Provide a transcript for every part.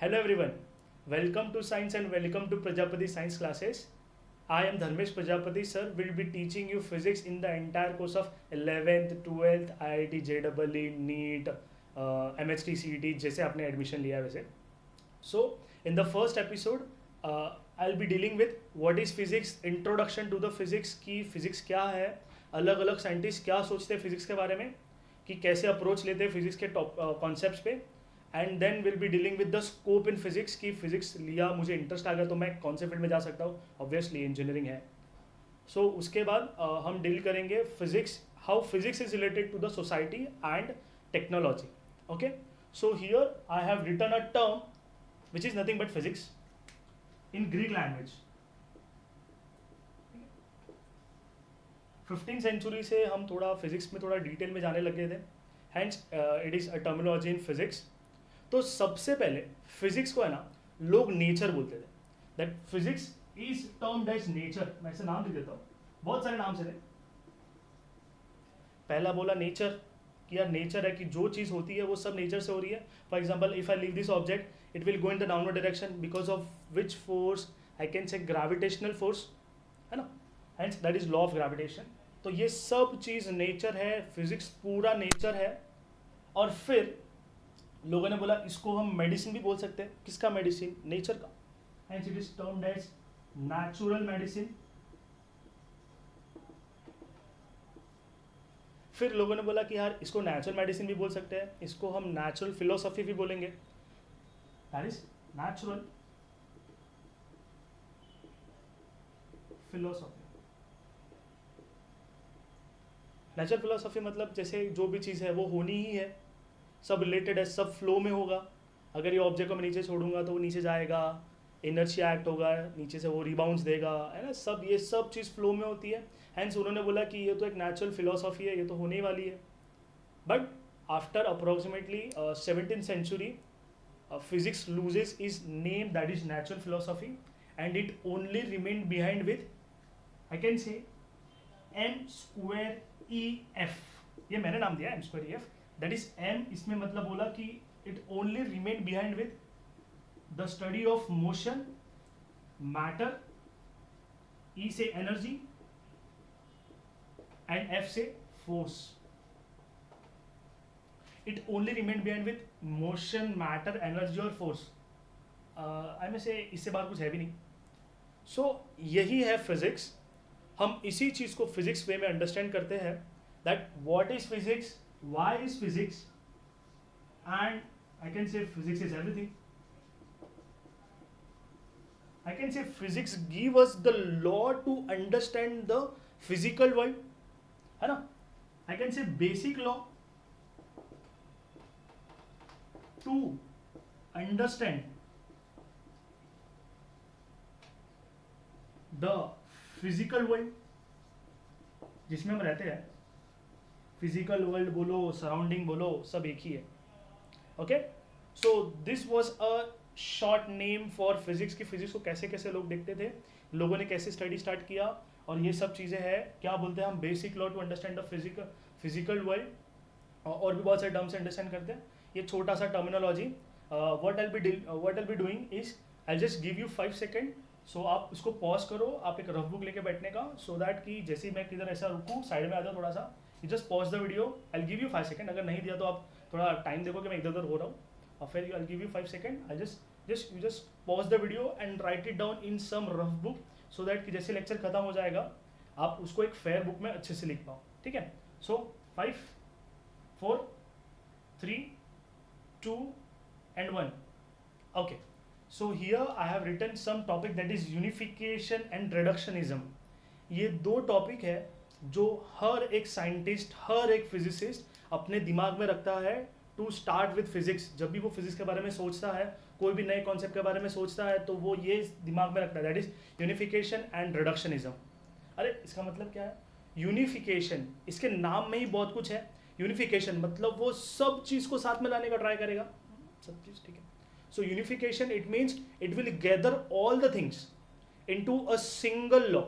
Hello everyone, welcome to Science and welcome to Prajapati Science classes. I am Dharmesh Prajapati sir, will be teaching you physics in the entire course of 11th, 12th, IIT, JEE, NEET, MHT, CET जैसे आपने admission लिया है वैसे. So in the first episode, I'll be dealing with what is physics, introduction to the physics की physics क्या है, अलग अलग साइंटिस्ट क्या सोचते हैं फिजिक्स के बारे में, कि कैसे अप्रोच लेते हैं फिजिक्स के टॉप कॉन्सेप्ट्स पे, and then will be dealing with the scope in physics की फिजिक्स लिया मुझे इंटरेस्ट आ गया तो मैं कौन से फील्ड में जा सकता हूँ, ऑब्वियसली इंजीनियरिंग है. सो उसके बाद हम डील करेंगे physics, how physics is related to the society and technology. Okay, so here I have written a term which is nothing but physics in Greek language. 15th century से हम थोड़ा physics में थोड़ा डिटेल में जाने लगे थे, hence it is a terminology in physics. तो सबसे पहले फिजिक्स को है ना लोग नेचर बोलते थे, that physics is termed as nature. मैं ऐसे नाम दे देता हूँ, बहुत सारे नाम से थे. पहला बोला नेचर, कि यार नेचर है कि जो चीज़ होती है वो सब नेचर से हो रही है. For example if I leave this object it will go in the downward direction because of which force, I can say gravitational force, है ना, hence that is law of gravitation. तो ये सब चीज़ नेचर है, फिजिक्स पूरा nature है. और फिर लोगों ने बोला इसको हम मेडिसिन भी बोल सकते हैं. किसका मेडिसिन? नेचर का. hence it is termed as natural medicine. फिर लोगों ने बोला कि यार इसको नेचुरल मेडिसिन भी बोल सकते हैं, इसको हम नेचुरल फिलोसफी भी बोलेंगे. That is natural philosophy. Natural philosophy मतलब जैसे जो भी चीज़ है वो होनी ही है, सब रिलेटेड है, सब फ्लो में होगा. अगर ये ऑब्जेक्ट को मैं नीचे छोड़ूंगा तो वो नीचे जाएगा, इनर्शिया एक्ट होगा, नीचे से वो रिबाउंड्स देगा, है ना, सब ये सब चीज़ फ्लो में होती है. हैंस उन्होंने बोला कि ये तो एक नेचुरल फिलोसफी है, ये तो होने वाली है. But after approximately 17th century, physics loses its name, that is natural philosophy, and it only remained behind with, I can say, m square e f. ये मैंने नाम दिया m square e f, that is m इसमें मतलब बोला कि it only remained behind with the study of motion, matter, e से energy and f से force. It only remained behind with motion, matter, energy और force. आई में से इससे बात कुछ है भी नहीं. सो यही है फिजिक्स. हम इसी चीज़ को फिजिक्स वे में अंडरस्टैंड करते हैं, that what is physics, why is physics, and I can say physics is everything. I can say physics give us the law to understand the physical world, है ना. I can say basic law to understand the physical world जिसमें हम रहते हैं. Physical world बोलो, surrounding बोलो, सब एक ही है. Okay, so this was a short name for physics की फिजिक्स को कैसे कैसे लोग देखते थे, लोगों ने कैसे स्टडी स्टार्ट किया, और ये सब चीज़ें हैं. क्या बोलते हैं हम, basic law to understand the physical world, और भी बहुत सारे टर्म्स अंडरस्टैंड करते हैं. ये छोटा सा terminology. What I be doing is I just give you 5 second. So आप इसको पॉज करो, आप एक रफ बुक लेके बैठने का, सो दैट कि जैसे ही मैं किधर ऐसा रुकूँ, साइड में आ जाओ थोड़ा सा, you just pause the video. I give you 5 second. अगर नहीं दिया तो आप थोड़ा टाइम देखो कि मैं इधर उधर हो रहा हूँ, और फिर I give you 5 second. I just pause the video and write it down in some rough book, so that कि जैसे लेक्चर खत्म हो जाएगा आप उसको एक फेयर बुक में अच्छे से लिख पाओ. ठीक है. सो 5 4 3 2 and 1. Okay, so here I have written some topic that is unification and reductionism. ये दो टॉपिक है जो हर एक साइंटिस्ट, हर एक फिजिसिस्ट अपने दिमाग में रखता है टू स्टार्ट विद फिजिक्स. जब भी वो फिजिक्स के बारे में सोचता है, कोई भी नए कॉन्सेप्ट के बारे में सोचता है, तो वो ये दिमाग में रखता है, that is unification and reductionism. अरे इसका मतलब क्या है? यूनिफिकेशन, इसके नाम में ही बहुत कुछ है. यूनिफिकेशन मतलब वो सब चीज़ को साथ में लाने का ट्राई करेगा, सब चीज़. ठीक है. So unification it means it will gather all the things into a single law.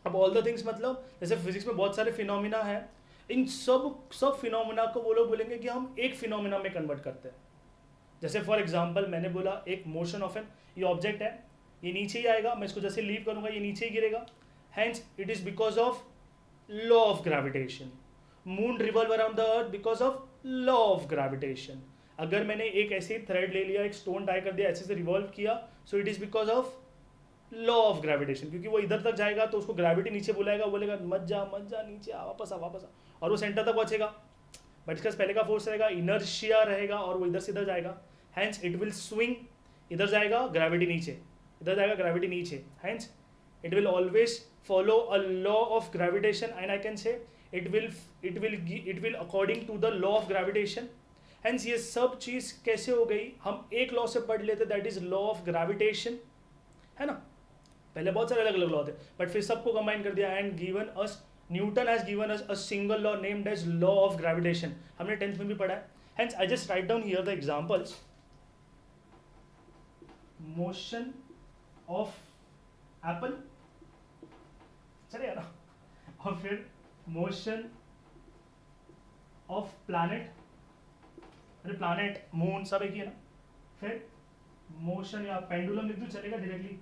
अब ऑल द थिंग्स मतलब जैसे फिजिक्स में बहुत सारे फिनोमिना है, इन सब फिनोमिना को वो लोग बोलेंगे कि हम एक फिनोमिना में कन्वर्ट करते हैं. जैसे फॉर एग्जांपल मैंने बोला एक मोशन ऑफ एन, ये ऑब्जेक्ट है, ये नीचे ही आएगा, मैं इसको जैसे लीव करूंगा ये नीचे ही गिरेगा, hence it is because of law of gravitation. Moon revolve around the earth because of law of gravitation. अगर मैंने एक ऐसे थ्रेड ले लिया, एक स्टोन टाई कर दिया, ऐसे से रिवॉल्व किया, so it is because of law of gravitation. क्योंकि वो इधर तक जाएगा तो उसको ग्रेविटी नीचे बुलाएगा, बोलेगा मत जा नीचे आ, वापस आ वापस आ, और वो सेंटर तक पहुंचेगा. बट इसका पहले का फोर्स रहेगा, इनर्शिया रहेगा, और वो इधर से इधर जाएगा, हैंस इट विल स्विंग. इधर जाएगा ग्रेविटी नीचे, इधर जाएगा ग्रेविटी नीचे, hence it will always follow a law of gravitation, and I can say it will according to the law of gravitation. Hence ये सब चीज कैसे हो गई, हम एक लॉ से पढ़ लेते, that is law of gravitation, है ना. पहले बहुत सारे अलग अलग लॉ थे, बट फिर सबको कंबाइन कर दिया and given us, Newton has given us a single law named as law of gravitation. हमने 10th में भी पढ़ा है. Hence I just write down here the examples. Motion of apple, चलेगा ना, और फिर मोशन ऑफ प्लैनेट, अरे प्लैनेट मून सब एक ही है ना. फिर मोशन या पेंडुलम लिख दूं, चलेगा डायरेक्टली.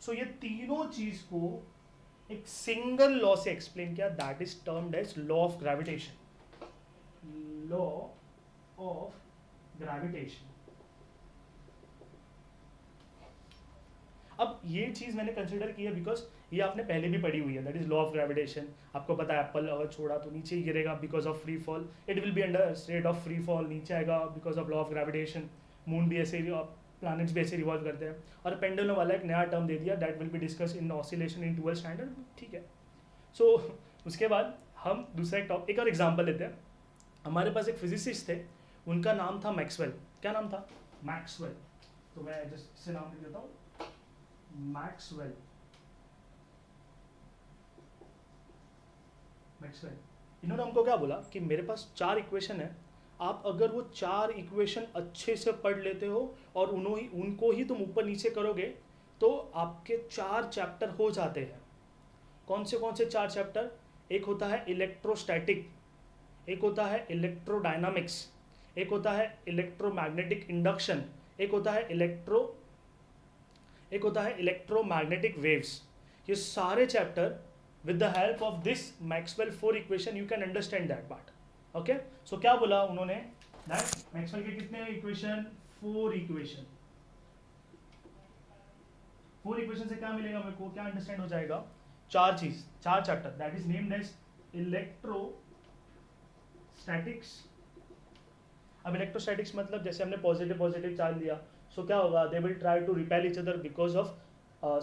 सो ये तीनों चीज को एक सिंगल लॉ से एक्सप्लेन किया, that is termed as law of gravitation. Law of gravitation. अब ये चीज मैंने कंसिडर की है बिकॉज ये आपने पहले भी पढ़ी हुई है, that is law of gravitation. आपको पता है एप्पल अगर छोड़ा तो नीचे ही गिरेगा because of free fall, it will be under state of free fall, नीचे आएगा because of law of gravitation. Moon भी ऐसे, प्लैनेट्स भी ऐसे रिवॉल्व करते हैं. और पेंडुलम वाला एक नया टर्म दे दिया, that will be discuss in oscillation in 12th standard, ठीक है. सो उसके बाद हम दूसरा एक और एग्जाम्पल लेते हैं. हमारे पास एक फिजिसिस्ट थे, उनका नाम था मैक्सवेल. क्या नाम था? मैक्सवेल. तो मैं जस्ट इससे नाम लिख देता हूँ, मैक्सवेल. मैक्सवेल. इन्होंने हमको क्या बोला कि मेरे पास 4 इक्वेशन है, आप अगर वो 4 इक्वेशन अच्छे से पढ़ लेते हो और उनको ही तुम ऊपर नीचे करोगे तो आपके 4 चैप्टर हो जाते हैं. कौन से 4 चैप्टर? एक होता है इलेक्ट्रोस्टैटिक, एक होता है इलेक्ट्रोडायनामिक्स, एक होता है इलेक्ट्रोमैग्नेटिक इंडक्शन, एक होता है इलेक्ट्रोमैग्नेटिक वेव्स. ये सारे chapter with the help of this Maxwell 4 equation you can understand that part. Okay, so क्या बोला उन्होंने, that Maxwell के कितने इक्वेशन? 4 इक्वेशन. 4 इक्वेशन से क्या मिलेगा मेरे को, क्या अंडरस्टैंड हो जाएगा? 4 chapter, that is named as electrostatics. अब इलेक्ट्रोस्टैटिक्स मतलब जैसे हमने पॉजिटिव चार्ज लिया, सो क्या होगा, they will try to repel each other because of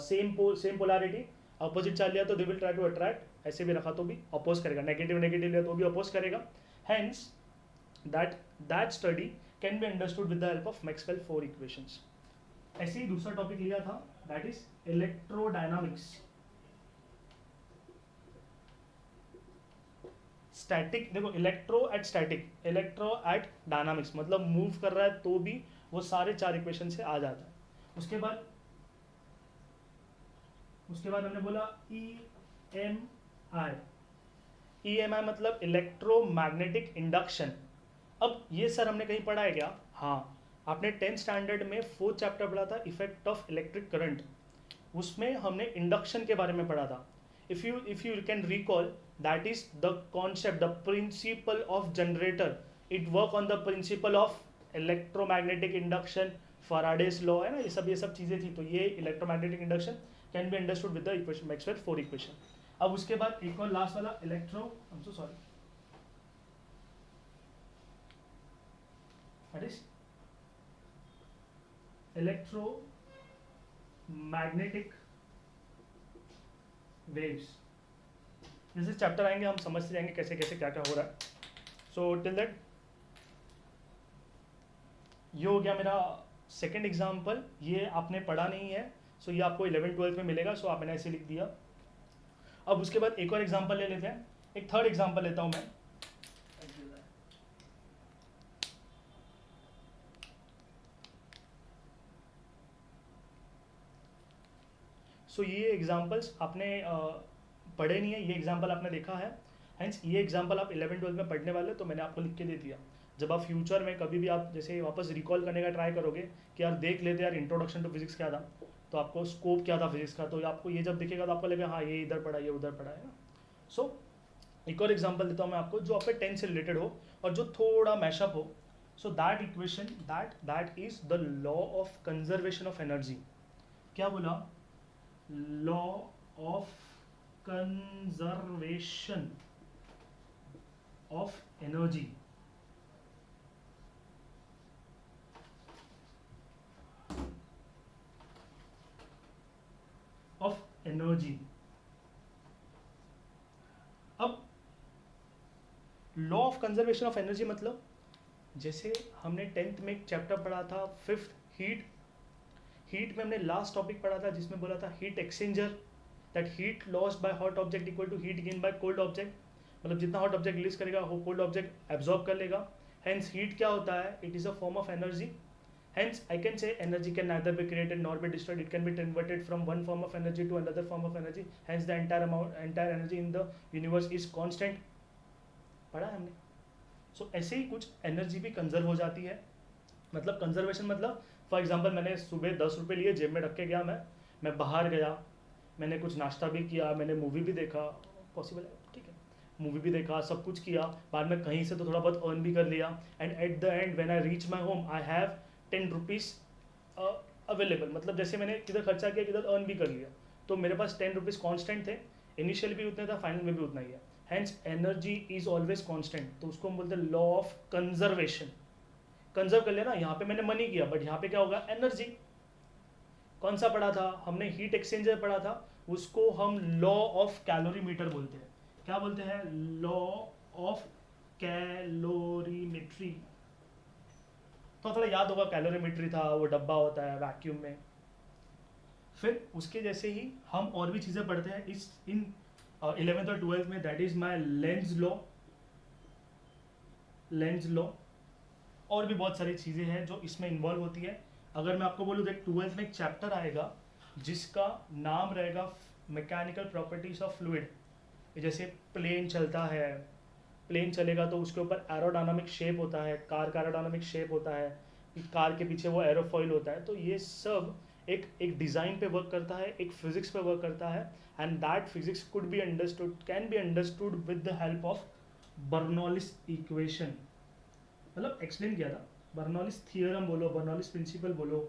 same polarity. Opposite charge लिया तो they will try to attract, ऐसे भी रखा तो भी अपोज करेगा, नेगेटिव लिया तो भी अपोज करेगा. Hence that study can be understood with the help of Maxwell 4 equations. ऐसे ही दूसरा टॉपिक लिया था, दैट इज इलेक्ट्रोडायनामिक्स. स्टैटिक, देखो electro at static, electro at dynamics, मतलब मूव कर रहा है तो भी वो सारे 4 इक्वेशन से आ जाता है. उसके बाद हमने बोला EMI. EMI मतलब इलेक्ट्रोमैग्नेटिक इंडक्शन. अब ये सर हमने कहीं पढ़ा है क्या? हाँ, आपने 10th स्टैंडर्ड में 4th चैप्टर पढ़ा था, इफेक्ट ऑफ इलेक्ट्रिक करंट. उसमें हमने इंडक्शन के बारे में पढ़ा था. If you can recall, that is the concept, the principle of generator. It work on the principle of electromagnetic induction, Faraday's law, है ना, ये सब चीजें थी. तो ये electromagnetic induction can be understood with the equation Maxwell 4 equation. अब उसके बाद एक और लास्ट वाला इलेक्ट्रोमैग्नेटिक वेव्स. जैसे चैप्टर आएंगे हम समझते जाएंगे कैसे कैसे क्या क्या हो रहा है. सो टिल दैट ये हो गया मेरा सेकेंड एग्जाम्पल. ये आपने पढ़ा नहीं है, सो ये आपको 11th-12th में मिलेगा, सो आप मैंने ऐसे लिख दिया. अब उसके बाद एक और एग्जाम्पल ले लेते हैं, एक थर्ड एग्जाम्पल लेता हूं मैं. सो ये एग्जाम्पल्स आपने पढ़े नहीं है, ये एग्जाम्पल आपने देखा है. हेंस ये एग्जांपल आप 11-12 में पढ़ने वाले तो मैंने आपको लिख के दे दिया। जब आप फ्यूचर में कभी भी आप जैसे वापस रिकॉल करने का ट्राई करोगे कि यार देख लेते यार इंट्रोडक्शन टू फिजिक्स क्या था, तो आपको स्कोप क्या था फिजिक्स का, तो आपको ये जब दिखेगा तो आपको लगेगा हाँ ये इधर पढ़ा ये उधर पढ़ा है ना। सो एक और एग्जांपल देता हूँ मैं आपको जो आपके 10 से रिलेटेड हो और जो थोड़ा मैशअप हो। So that equation that is the law of conservation of energy. क्या बोला? Law of conservation of energy. Of energy. अब law of conservation of energy मतलब जैसे हमने 10th में एक चैप्टर पढ़ा था 5th हीट में हमने लास्ट टॉपिक पढ़ा था जिसमें बोला था heat exchanger, that heat lost by hot object equal to heat gain by cold object. मतलब जितना हॉट ऑब्जेक्ट रिलीज करेगा वो कोल्ड ऑब्जेक्ट एब्जॉर्ब कर लेगा। हेंस हीट क्या होता है? It is a form of energy. Hence, I can say energy can neither be created nor be destroyed. It can be converted from one form of energy to another form of energy. Hence, the entire energy in the universe is constant. पढ़ा है हमने। So ऐसे ही कुछ energy भी conserve हो जाती है। मतलब कंजर्वेशन मतलब फॉर एग्जांपल मैंने सुबह 10 रुपये लिए जेब में रख के गया, मैं बाहर गया, मैंने कुछ नाश्ता भी किया, मैंने मूवी भी देखा, पॉसिबल है ठीक है, मूवी भी देखा, सब कुछ किया, बाद में कहीं से तो थोड़ा बहुत अर्न भी कर लिया, and at the end when I reach my home I have 10 rupees available. मतलब जैसे मैंने किधर खर्चा किया किधर अर्न भी कर लिया, तो मेरे पास 10 रुपीज़ कॉन्स्टेंट थे, इनिशियल भी उतने था, फाइनल में भी उतना ही है। Hence energy is always constant, तो उसको हम बोलते हैं लॉ ऑफ कंजर्वेशन। कंजर्व कर लिया ना, यहाँ पे मैंने मनी किया बट यहाँ पे क्या होगा? एनर्जी। कौन सा पढ़ा था हमने? हीट एक्सचेंजर पढ़ा था, उसको हम लॉ ऑफ कैलोरीमीटर बोलते हैं। क्या बोलते हैं? Law of calorimetry. तो थोड़ा याद होगा कैलोरीमेट्री था, वो डब्बा होता है वैक्यूम में। फिर उसके जैसे ही हम और भी चीज़ें पढ़ते हैं इस इन 11th और 12th में, that is my Lenz law. Lenz law और भी बहुत सारी चीज़ें हैं जो इसमें इन्वॉल्व होती है। अगर मैं आपको बोलूँ देख 12th में एक चैप्टर आएगा जिसका नाम रहेगा मैकेनिकल प्रॉपर्टीज ऑफ फ्लूइड। जैसे प्लेन चलता है, प्लेन चलेगा तो उसके ऊपर एरोडायनामिक शेप होता है, कार का एरोडायनामिक शेप होता है, कार के पीछे वो एरोफॉइल होता है। तो ये सब एक डिज़ाइन पे वर्क करता है, एक फिजिक्स पे वर्क करता है, and that physics could be understood, can be understood with the help of Bernoulli's equation. मतलब एक्सप्लेन किया था, बर्नौलिस थियरम बोलो, बर्नौलिस प्रिंसिपल बोलो,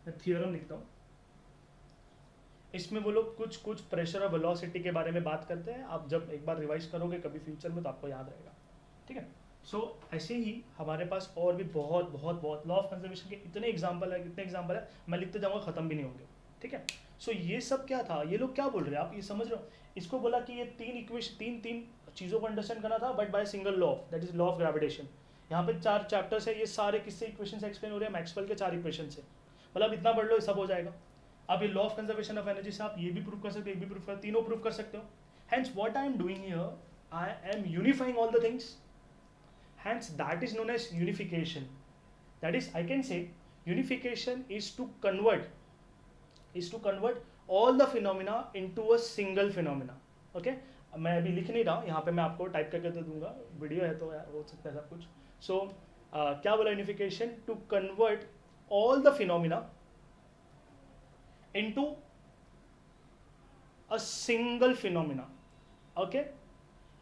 मैं थियरम लिखता हूँ। इसमें वो लोग कुछ प्रेशर और वेलोसिटी के बारे में बात करते हैं। आप जब एक बार रिवाइज करोगे कभी फ्यूचर में तो आपको याद रहेगा, ठीक है। सो ऐसे ही हमारे पास और भी बहुत बहुत बहुत लॉ ऑफ कंजर्वेशन के इतने एग्जांपल है, मैं लिखते जाऊँगा ख़त्म भी नहीं होंगे, ठीक है। सो ये सब क्या था, ये लोग क्या बोल रहे हैं, आप ये समझ रहे हो? इसको बोला कि ये तीन चीज़ों को अंडरस्टैंड करना था but by single law, that is law of gravitation. यहाँ पे 4 चैप्टर्स है, ये सारे किससे इक्वेशन से एक्सप्लेन हो रहे हैं? मैक्सवेल के 4 इक्वेशन से। मतलब इतना पढ़ लो ये सब हो जाएगा। अब ये law of conservation of energy से आप ये भी प्रूव कर सकते हो, ये भी प्रूव कर, तीनों प्रूव कर सकते हो। Hence what I am doing here, I am unifying all the things, hence that is known as unification. That is I can say unification is to convert all the phenomena into a single phenomena. Okay, मैं अभी लिख नहीं रहा हूँ, यहाँ पे मैं आपको टाइप करके दे दूंगा, वीडियो है तो हो सकता है सब कुछ। सो क्या बोला unification? To convert all the phenomena into a single phenomena। Okay,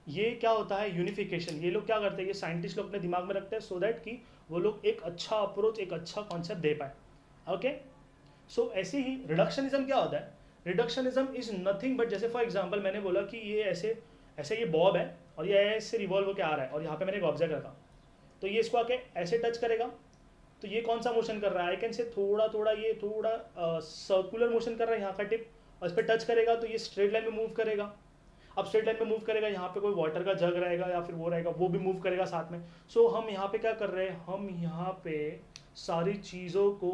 ये क्या होता है यूनिफिकेशन? ये लोग क्या करते हैं, ये साइंटिस्ट लोग अपने दिमाग में रखते हैं सो दैट कि वो लोग एक अच्छा अप्रोच, एक अच्छा कॉन्सेप्ट दे पाए। ओके, सो ऐसे ही रिडक्शनिज्म क्या होता है? रिडक्शनिज्म इज नथिंग बट, जैसे फॉर एग्जांपल मैंने बोला कि ये ऐसे ऐसे ये बॉब है और ये ऐसे रिवॉल्व होकर आ रहा है और यहाँ पे मैंने एक ऑब्जेक्ट रखा, तो ये इसको आके ऐसे टच करेगा, तो ये कौन सा मोशन कर रहा है? आई कैन से थोड़ा सर्कुलर मोशन कर रहा है यहाँ का टिप, और इस पर टच करेगा तो ये स्ट्रेट लाइन में मूव करेगा। अब स्ट्रेट लाइन में मूव करेगा, यहाँ पे कोई वाटर का जग रहेगा या फिर वो रहेगा, वो भी मूव करेगा साथ में। सो हम यहाँ पे क्या कर रहे हैं, हम यहाँ पे सारी चीज़ों को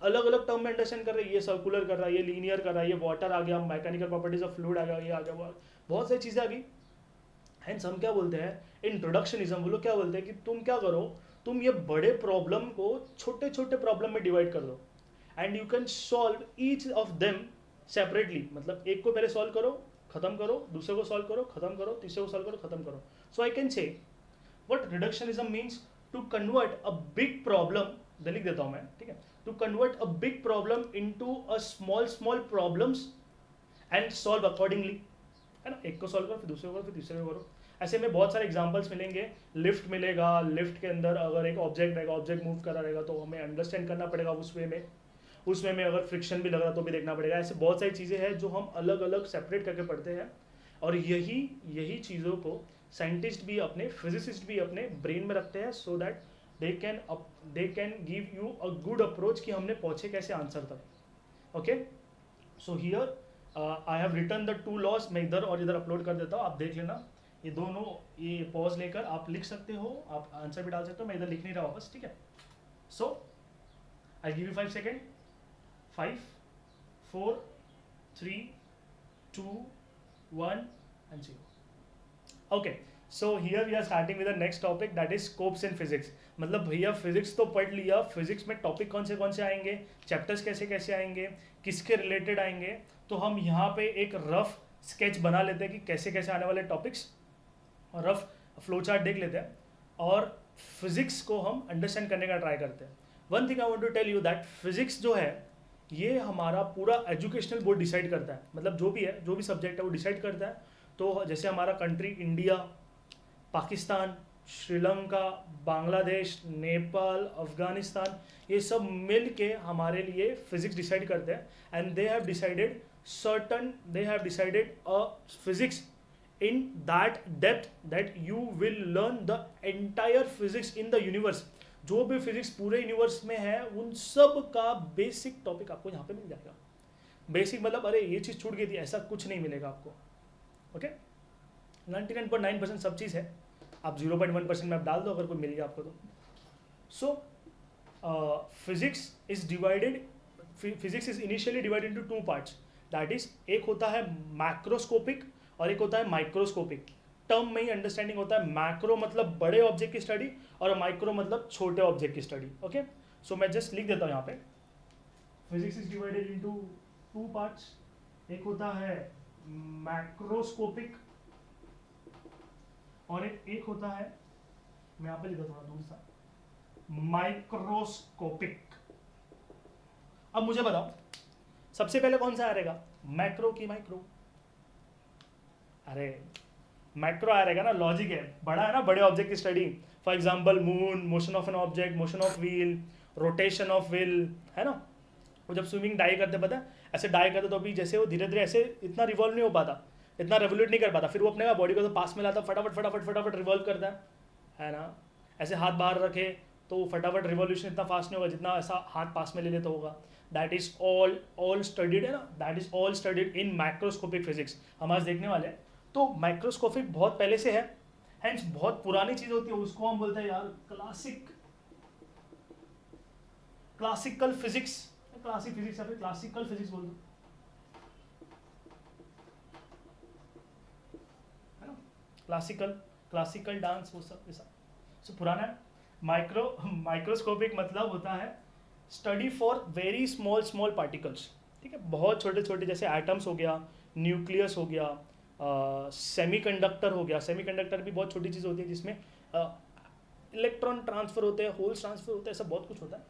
अलग अलग टर्म में अंडरस्टैंड कर रहे हैं। ये सर्कुलर कर रहा है, ये लीनियर कर रहा है, ये वाटर आ गया, मैकेनिकल प्रॉपर्टीज ऑफ फ्लूइड आ गया, ये आ गया, बहुत सारी चीज़ें आ गई। हेंस हम क्या बोलते हैं, इंट्रोडक्शनिज्म। वो लोग क्या बोलते हैं कि तुम क्या करो, तुम ये बड़े प्रॉब्लम को छोटे छोटे प्रॉब्लम में डिवाइड कर दो, and you can solve each of them separately. मतलब एक को पहले सॉल्व करो, खत्म करो, दूसरे को सॉल्व करो, खत्म करो, तीसरे को सॉल्व करो, खत्म करो. So I can say what reductionism means, to convert a big problem, लिख देता हूँ मैं, ठीक है, to convert a big problem into a small small problems and solve accordingly, है ना. एक को सॉल्व करो, फिर दूसरे को करो, फिर तीसरे को करो. ऐसे में बहुत सारे एग्जांपल्स मिलेंगे. लिफ्ट मिलेगा, लिफ्ट के अंदर अगर एक ऑब्जेक्ट रहेगा, ऑब्जेक्ट मूव करा रहेगा तो हमें अंडरस्टैंड करना पड़ेगा उस वे में. उसमें में अगर फ्रिक्शन भी लग रहा तो भी देखना पड़ेगा. ऐसे बहुत सारी चीज़ें हैं जो हम अलग अलग सेपरेट करके पढ़ते हैं. और यही चीज़ों को साइंटिस्ट भी अपने, फिजिसिस्ट भी अपने ब्रेन में रखते हैं, so that they can give you a good approach कि हमने पहुँचे कैसे आंसर तक. Okay, so here I have written the 2 laws. मैं इधर और इधर अपलोड कर देता हूँ, आप देख लेना. ये दोनों, ये पॉज लेकर आप लिख सकते हो, आप आंसर भी डाल सकते हो. मैं इधर लिख नहीं रहा वापस, ठीक है. So I give you 5 second. 5, 4, 3, 2, 1 and 0. Okay, so here we are starting with the next topic, that is scopes in physics. मतलब भैया फिजिक्स तो पढ़ लिया, फिजिक्स में टॉपिक कौन से आएंगे, चैप्टर्स कैसे कैसे आएंगे, किसके रिलेटेड आएंगे. तो हम यहाँ पे एक रफ स्केच बना लेते हैं कि कैसे कैसे आने वाले टॉपिक्स, और रफ फ्लो चार्ट देख लेते हैं और फिजिक्स को हम अंडरस्टैंड करने का ट्राई करते हैं. One thing I want to tell you that physics जो है ये हमारा पूरा एजुकेशनल बोर्ड डिसाइड करता है. मतलब जो भी है, जो भी सब्जेक्ट है वो डिसाइड करता है. तो जैसे हमारा कंट्री इंडिया, पाकिस्तान, श्रीलंका, बांग्लादेश, नेपाल, अफगानिस्तान, ये सब मिल के हमारे लिए फिजिक्स डिसाइड करते हैं. And they have decided a physics in that depth that you will learn the entire physics in the universe. जो भी फिजिक्स पूरे यूनिवर्स में है उन सब का बेसिक टॉपिक आपको यहाँ पे मिल जाएगा. बेसिक मतलब अरे ये चीज़ छूट गई थी ऐसा कुछ नहीं मिलेगा आपको. ओके, 99.9% सब चीज़ है. आप 0.1% में आप डाल दो अगर कोई मिल गया आपको तो. सो physics is initially divided into 2 parts. That is, एक होता है मैक्रोस्कोपिक और एक होता है माइक्रोस्कोपिक. टर्म में ही अंडरस्टैंडिंग होता है. मैक्रो मतलब बड़े ऑब्जेक्ट की स्टडी और माइक्रो मतलब छोटे ऑब्जेक्ट की स्टडी. ओके, सो मैं जस्ट लिख देता हूँ यहाँ पे. Physics is divided into 2 parts. एक होता है मैक्रोस्कोपिक और एक होता है, मैं यहाँ पे लिखा थोड़ा दूर सा, माइक्रोस्कोपिक. अब मुझे बताओ सबसे पहले कौन सा आ रहेगा, मैक्रो की माइक्रो? अरे मैक्रो आ रहेगा ना, लॉजिक है, बड़ा है ना, बड़े ऑब्जेक्ट की study. For example moon, motion of an object, motion of wheel, rotation of wheel, है ना. वो जब स्विमिंग डाई करते, पता है ऐसे डाई करते तो अभी जैसे वो धीरे धीरे ऐसे इतना रिवॉल्व नहीं हो पाता, इतना रेवोल्यूट नहीं कर पाता, फिर वो अपने बॉडी को तो पास में लाता, फटाफट फटाफट फटाफट रिवॉल्व करता है ना. ऐसे हाथ बाहर रखे तो फटाफट रिवॉल्यूशन इतना फास्ट नहीं होगा जितना ऐसा हाथ पास में ले ले तो होगा. दैट इज ऑल स्टडीड, है ना. That is all studied in microscopic physics. हम आज देखने वाले हैं. तो माइक्रोस्कोपिक बहुत पहले से है, हेंस बहुत पुरानी चीज होती है, उसको हम बोलते हैं यार क्लासिकल फिजिक्स. क्लासिक फिजिक्स या फिर क्लासिकल फिजिक्स बोल दो, है ना. क्लासिकल डांस वो सब ऐसा. सो पुराना है. माइक्रोस्कोपिक मतलब होता है study for very small particles. ठीक है, बहुत छोटे छोटे, जैसे एटम्स हो गया, न्यूक्लियस हो गया, सेमीकंडक्टर हो गया. सेमीकंडक्टर भी बहुत छोटी चीज़ होती है जिसमें इलेक्ट्रॉन ट्रांसफर होते हैं, होल्स ट्रांसफर होते हैं, सब बहुत कुछ होता है.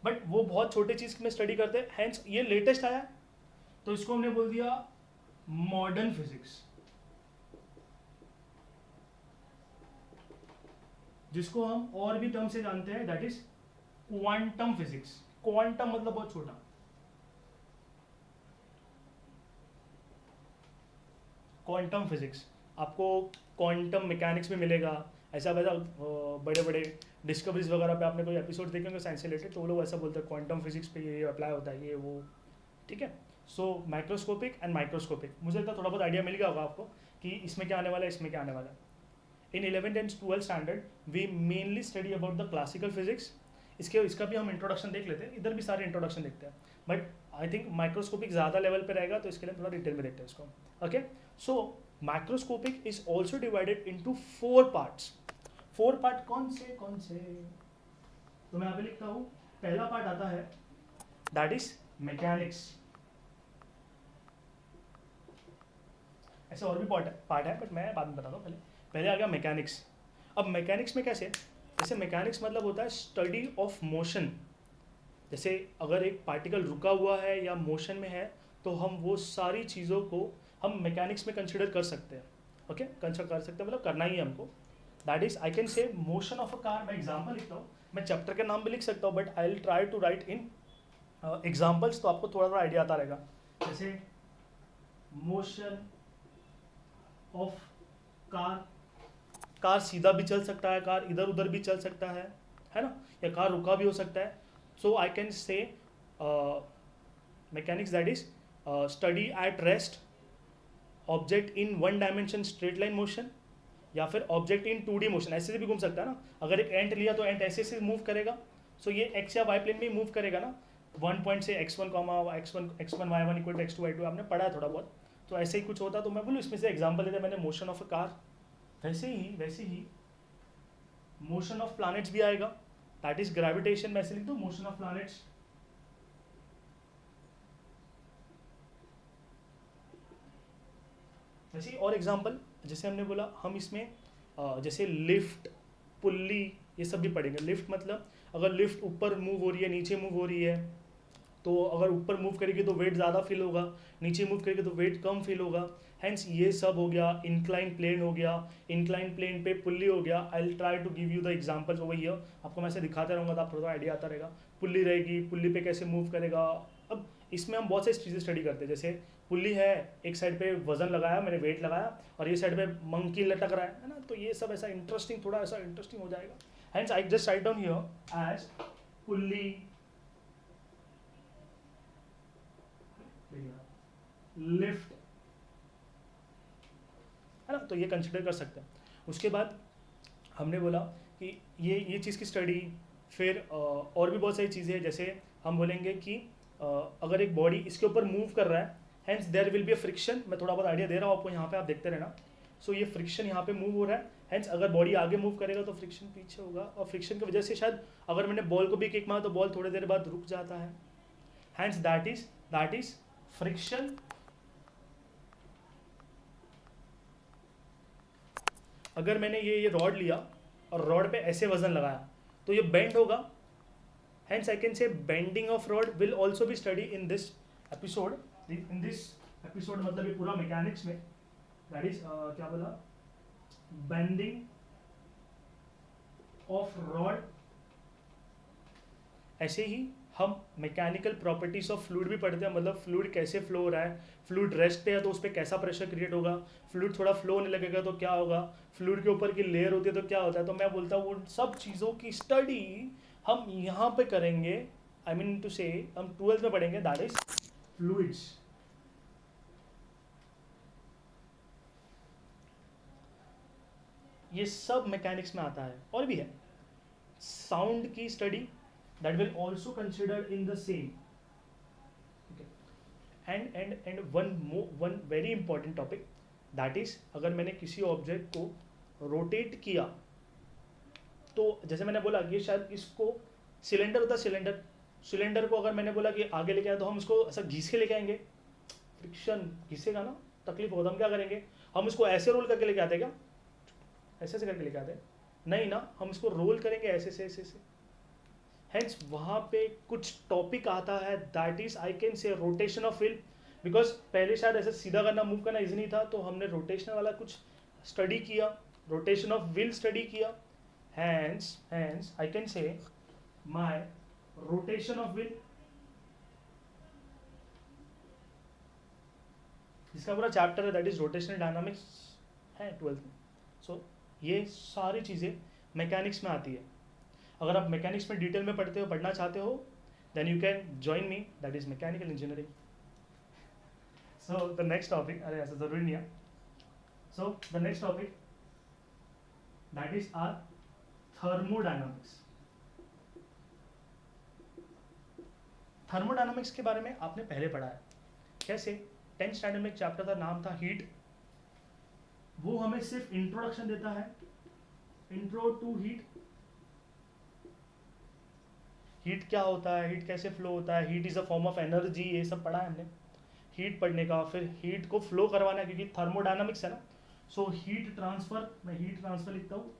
बट वो बहुत छोटे चीज़ में स्टडी करते हैं. हेंस ये लेटेस्ट आया तो इसको हमने बोल दिया मॉडर्न फिजिक्स, जिसको हम और भी टर्म से जानते हैं, that is quantum physics. Quantum मतलब बहुत छोटा. क्वांटम फिजिक्स आपको क्वांटम मैकेनिक्स में मिलेगा. ऐसा वैसा बड़े बड़े डिस्कवरीज वगैरह पे आपने कोई एपिसोड देखे होंगे साइंस से रिलेटेड, तो वो लोग ऐसा बोलते हैं क्वांटम फिजिक्स पे ये अप्लाई होता है, ये वो. ठीक है, सो माइक्रोस्कोपिक एंड माइक्रोस्कोपिक. मुझे लगता है थोड़ा बहुत आइडिया मिल गया होगा आपको कि इसमें क्या आने वाला है, इसमें क्या आने वाला है. In 11th and 12th standard we mainly study about the classical physics. इसका भी हम इंट्रोडक्शन देख लेते हैं. इधर भी सारे इंट्रोडक्शन देखते हैं, बट आई थिंक माइक्रोस्कोपिक ज़्यादा लेवल पे रहेगा, तो इसके लिए थोड़ा डिटेल में देखते हैं इसको. Okay, so microscopic is also divided into 4 parts. 4 part कौन से, तो मैं यहाँ पे लिखता हूँ. पहला पार्ट आता है दैट इज मैकेनिक्स. ऐसे और भी पार्ट है बट मैं बाद में बताता हूँ। पहले आ गया मैकेनिक्स। अब मैकेनिक्स में कैसे, जैसे मैकेनिक्स मतलब होता है स्टडी ऑफ मोशन। जैसे अगर एक पार्टिकल रुका हुआ है या मोशन में है तो हम वो सारी चीज़ों को हम मैकेनिक्स में कंसिडर कर सकते हैं। ओके, कंसिडर कर सकते हैं मतलब करना ही है हमको। दैट इज आई कैन से मोशन ऑफ अ कार। मैं एग्जाम्पल लिखता हूँ, मैं चैप्टर के नाम भी लिख सकता हूँ but I will try to write in examples, तो आपको थोड़ा थोड़ा आइडिया आता रहेगा। जैसे मोशन ऑफ कार, कार सीधा भी चल सकता है, कार इधर उधर भी चल सकता है ना, या कार रुका भी हो सकता है। So I can say mechanics that is study at rest, object in one dimension straight line motion, या फिर ऑब्जेक्ट इन 2D मोशन। ऐसे से भी घूम सकता है ना, अगर एक एंट लिया तो एंट ऐसे से मूव करेगा, सो ये एक्स या वाई प्लेन में मूव करेगा ना, 1 पॉइंट से x1 x1 y1 equal to x2 y2, आपने पढ़ा है थोड़ा बहुत, तो ऐसे ही कुछ होता। तो मैं बोलूँ इसमें से एग्जाम्पल देता मैंने मोशन ऑफ अ कार, वैसे ही मोशन ऑफ प्लैनेट्स भी आएगा, दैट इज ग्रेविटेशन। मैं ऐसे लिख दूँ मोशन ऑफ प्लैनेट्स। वैसे और एग्जाम्पल जैसे हमने बोला हम इसमें जैसे लिफ्ट, पुल्ली, ये सब भी पढ़ेंगे। लिफ्ट मतलब अगर लिफ्ट ऊपर मूव हो रही है, नीचे मूव हो रही है, तो अगर ऊपर मूव करेगी तो वेट ज़्यादा फील होगा, नीचे मूव करेगी तो वेट कम फील होगा। हैंस ये सब हो गया। इंक्लाइन प्लेन हो गया, इंक्लाइन प्लेन पे पुल्ली हो गया। I will try to give you the examples over here. आपको मैं ऐसे दिखाते रहूँगा तो आप थोड़ा आइडिया आता रहेगा। पुल्ली रहेगी, पुल्ली पे कैसे मूव करेगा। अब इसमें हम बहुत सारी चीज़ें स्टडी करते हैं। जैसे पुल्ली है, एक साइड पे वजन लगाया, मैंने वेट लगाया, और ये साइड पे मंकी लटक रहा है ना, तो ये सब ऐसा इंटरेस्टिंग, थोड़ा ऐसा इंटरेस्टिंग हो जाएगा। Hence I just write down here as pulley, lift, है ना, तो ये कंसिडर कर सकते हैं। उसके बाद हमने बोला कि ये चीज़ की स्टडी, फिर और भी बहुत सारी चीज़ें हैं। जैसे हम बोलेंगे कि अगर एक बॉडी इसके ऊपर मूव कर रहा है, hence there will be a friction. मैं थोड़ा बहुत आइडिया दे रहा हूँ आपको, यहाँ पे आप देखते रहना। सो ये फ्रिक्शन यहाँ पे मूव हो रहा है, हैंस अगर बॉडी आगे मूव करेगा तो फ्रिक्शन पीछे होगा, और फ्रिक्शन की वजह से शायद अगर मैंने बॉल को भी किक मारा तो बॉल थोड़ी देर बाद रुक जाता है। Hence that is friction. अगर मैंने ये रॉड लिया और रॉड पे ऐसे वजन लगाया तो ये बेंड होगा। Hence I can say bending of rod will also be study in this episode. In this episode मतलब ये पूरा मैकेनिक्स में, दैट इज क्या बोला, बेंडिंग ऑफ रॉड। ऐसे ही हम मैकेनिकल प्रॉपर्टीज ऑफ फ्लूइड भी पढ़ते हैं, मतलब फ्लूइड कैसे फ्लो हो रहा है। फ्लूइड रेस्ट पे है तो उस पर कैसा प्रेशर क्रिएट होगा, फ्लूइड थोड़ा फ्लो होने लगेगा तो क्या होगा, फ्लूइड के ऊपर की लेयर होती है तो क्या होता है। तो मैं बोलता हूँ उन सब चीज़ों की स्टडी हम यहाँ पे करेंगे। आई मीन टू से हम 12th में पढ़ेंगे, दैट इज फ्लूइड्स। ये सब मैकेनिक्स में आता है। और भी है साउंड की study, that will also considered in the same. Okay. and one very important topic, that is अगर मैंने किसी ऑब्जेक्ट को रोटेट किया तो जैसे मैंने बोला कि शायद इसको सिलेंडर होता है, सिलेंडर को अगर मैंने बोला कि आगे लेके आए तो हम उसको ऐसा घिस के लेके आएंगे, फ्रिक्शन घिसेगा ना, तकलीफ होगा, हम क्या करेंगे, हम उसको ऐसे रोल करके लेके आते क्या, ऐसे से करके लेके आते नहीं ना, हम इसको रोल करेंगे ऐसे से। हैंस वहाँ पे कुछ टॉपिक आता है, दैट इज आई कैन से रोटेशन ऑफ व्हील। बिकॉज पहले शायद ऐसे सीधा करना, मूव करना इजी नहीं था, तो हमने रोटेशन वाला कुछ स्टडी किया, रोटेशन ऑफ व्हील स्टडी किया। Hence I can say my rotation of wheel, जिसका पूरा चैप्टर है दैट इज रोटेशनल डायनामिक्स है 12th में। सो ये सारी चीज़ें मैकेनिक्स में आती है। अगर आप मैकेनिक्स में डिटेल में पढ़ना चाहते हो, then you can join me, that is mechanical engineering. So the next topic, अरे ऐसा जरूरी नहीं है। So the next topic that is our thermodynamics. Thermodynamics के बारे में आपने पहले पढ़ा है। कैसे? 10th स्टैंडर्ड में एक चैप्टर था, नाम था हीट। वो हमें सिर्फ इंट्रोडक्शन देता है, इंट्रो टू हीट। हीट क्या होता है, हीट कैसे फ्लो होता है, heat is a form of energy, ये सब पढ़ा है हमने। हीट पढ़ने का, फिर हीट को फ्लो करवाना, क्योंकि थर्मोडायनामिक्स है ना। सो हीट ट्रांसफर, मैं हीट ट्रांसफर लिखता हूँ।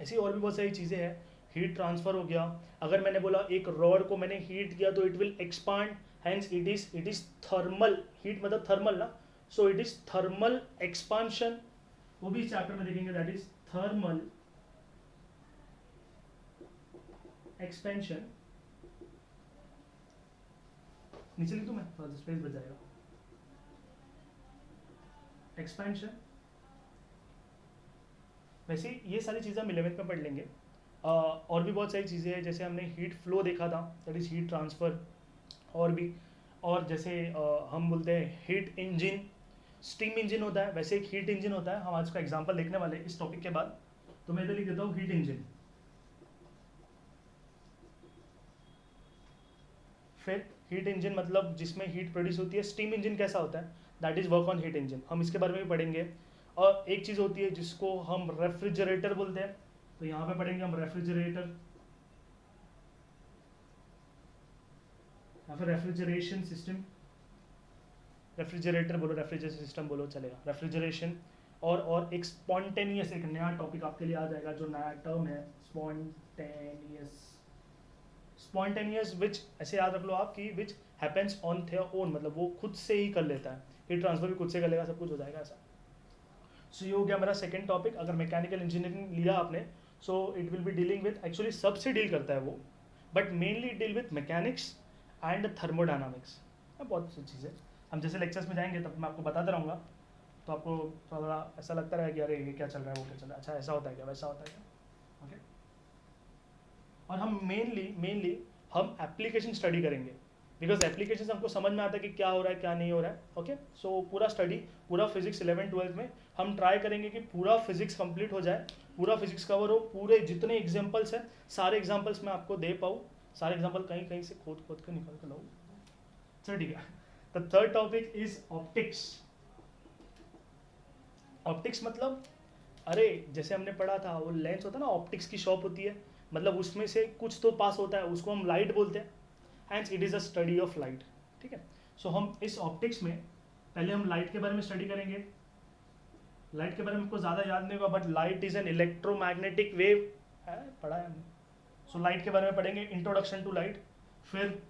ऐसी और भी बहुत सारी चीज़ें हैं। हीट ट्रांसफर हो गया, अगर मैंने बोला एक रॉड को मैंने हीट किया तो it will expand, hence it is thermal, heat मतलब थर्मल ना, so it is thermal expansion, वो भी इस चैप्टर में देखेंगे, दैट इज थर्मल एक्सपेंशन। नीचे लिख दूं मैं, थोड़ा स्पेस बच जाएगा। एक्सपेंशन, वैसे ये सारी चीज़ें हम 11th में पढ़ लेंगे। और भी बहुत सारी चीज़ें हैं, जैसे हमने हीट फ्लो देखा था, दैट इज हीट ट्रांसफर, और भी, और जैसे हम बोलते हैं हीट इंजन, स्टीम इंजन होता है, वैसे एक हीट इंजन होता है। हम आज का एग्जांपल देखने वाले हैं इस टॉपिक के बाद, तो मैं इधर लिख देता हूँ हीट इंजन। फिर हीट इंजन मतलब जिसमें हीट प्रोड्यूस होती है। स्टीम इंजन कैसा होता है, that is work on heat engine, हम इसके बारे में भी पढ़ेंगे। और एक चीज़ होती है जिसको हम रेफ्रिजरेटर बोलते हैं, तो यहाँ पे पढ़ेंगे हम रेफ्रिजरेटर, या फिर रेफ्रिजरेशन सिस्टम, रेफ्रिजरेटर बोलो, रेफ्रिजरेशन सिस्टम बोलो, चलेगा, रेफ्रिजरेशन। और एक स्पॉन्टेनियस, एक नया टॉपिक आपके लिए आ जाएगा, जो नया टर्म है स्पॉन्टेनियस। स्पॉन्टेनियस विच, ऐसे याद रख लो आप कि विच हैपेंस ऑन देयर ओन, मतलब वो खुद से ही कर लेता है, हीट ट्रांसफर भी खुद से कर लेगा, सब कुछ हो जाएगा ऐसा। सो ये हो गया मेरा सेकंड टॉपिक। अगर मैकेनिकल इंजीनियरिंग लिया आपने, so it will be dealing with, actually सबसे डील करता है वो, but mainly deal with mechanics and thermodynamics. बहुत सी चीज़ें हम जैसे लेक्चर्स में जाएंगे तब मैं आपको बताता रहूँगा, तो आपको थोड़ा ऐसा लगता रहेगा कि अरे ये क्या चल रहा है, वो क्या चल रहा है, अच्छा ऐसा होता है क्या, वैसा होता है क्या, ओके। और हम मेनली हम एप्लीकेशन स्टडी करेंगे, बिकॉज एप्लीकेशन हमको समझ में आता है कि क्या हो रहा है क्या नहीं हो रहा है, ओके। सो पूरा स्टडी, पूरा फिजिक्स 11th-12th में हम ट्राई करेंगे कि पूरा फिजिक्स कंप्लीट हो जाए, पूरा फिजिक्स कवर हो, पूरे जितने एग्जाम्पल्स हैं सारे एग्जाम्पल्स मैं आपको दे पाऊँ, सारे एग्जाम्पल कहीं कहीं से खोद खोद कर निकाल कर लाऊँ। चलो ठीक है। The third topic is optics. Optics मतलब, अरे जैसे हमने पढ़ा था वो लेंस होता है ना, ऑप्टिक्स की शॉप होती है, मतलब उसमें से कुछ तो पास होता है, उसको हम लाइट बोलते हैं, hence it is a study of light, ठीक है। सो हम इस ऑप्टिक्स में पहले हम लाइट के बारे में स्टडी करेंगे। लाइट के बारे में हमको ज़्यादा याद नहीं होगा, but light is an electromagnetic wave, है पढ़ा है हमने। सो लाइट के बारे में पढ़ेंगे, इंट्रोडक्शन टू लाइट, फिर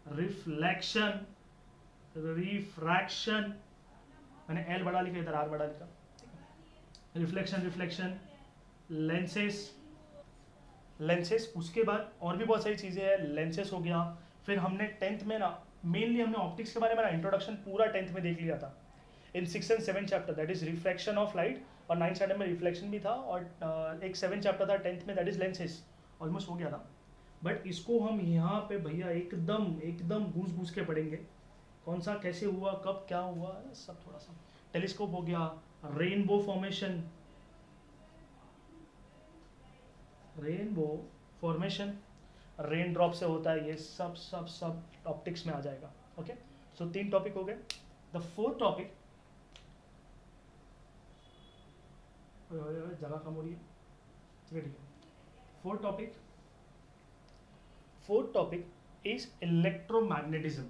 रिफ्लेक्शन, रिफ्रैक्शन, मैंने एल बड़ा लिखा, इधर आर बड़ा लिखा, रिफ्लेक्शन, लेंसेस, उसके बाद और भी बहुत सारी चीज़ें हैं, लेंसेस हो गया। फिर हमने 10th में ना, मेनली हमने ऑप्टिक्स के बारे में ना इंट्रोडक्शन पूरा 10th में देख लिया था, इन 6 and 7 chapter, that is refraction of light, और 9th स्टैंडर्ड में रिफ्लेक्शन भी था, और एक 7 चैप्टर था 10th में, दैट इज लेंसेस, ऑलमोस्ट हो गया था। बट इसको हम यहाँ पे भैया एकदम घूस के पढ़ेंगे, कौन सा कैसे हुआ, कब क्या हुआ, सब थोड़ा सा। टेलीस्कोप हो गया, रेनबो फॉर्मेशन, रेन ड्रॉप से होता है, ये सब ऑप्टिक्स में आ जाएगा, ओके। सो 3 टॉपिक हो गए। द फोर्थ टॉपिक, जगह कम हो रही है, चलिए ठीक है। Fourth topic is electromagnetism.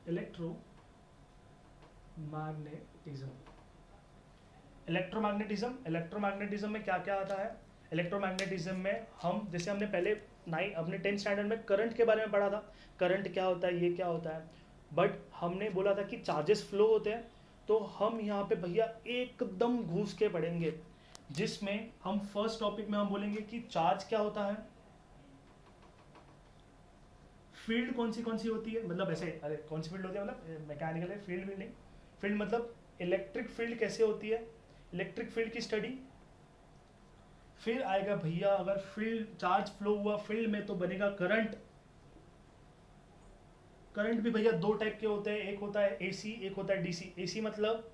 Electromagnetism में क्या क्या आता है। इलेक्ट्रोमैग्नेटिज्म में हम, जैसे हमने पहले अपने 10th स्टैंडर्ड में करंट के बारे में पढ़ा था, करंट क्या होता है, ये क्या होता है, बट हमने बोला था कि चार्जेस फ्लो होते हैं, तो हम यहाँ पे भैया एकदम घुस के पढ़ेंगे, जिसमें हम फर्स्ट टॉपिक में हम बोलेंगे कि चार्ज क्या होता है, फील्ड कौन सी होती है, मतलब ऐसे, अरे कौन सी फील्ड होती है, मतलब मैकेनिकल है, फील्ड नहीं, फील्ड मतलब इलेक्ट्रिक फील्ड कैसे होती है, इलेक्ट्रिक फील्ड की स्टडी। फिर आएगा भैया, अगर फील्ड चार्ज फ्लो हुआ फील्ड में तो बनेगा करंट। करंट भी भैया 2 टाइप के होते हैं, एक होता है एसी, एक होता है डीसी। एसी मतलब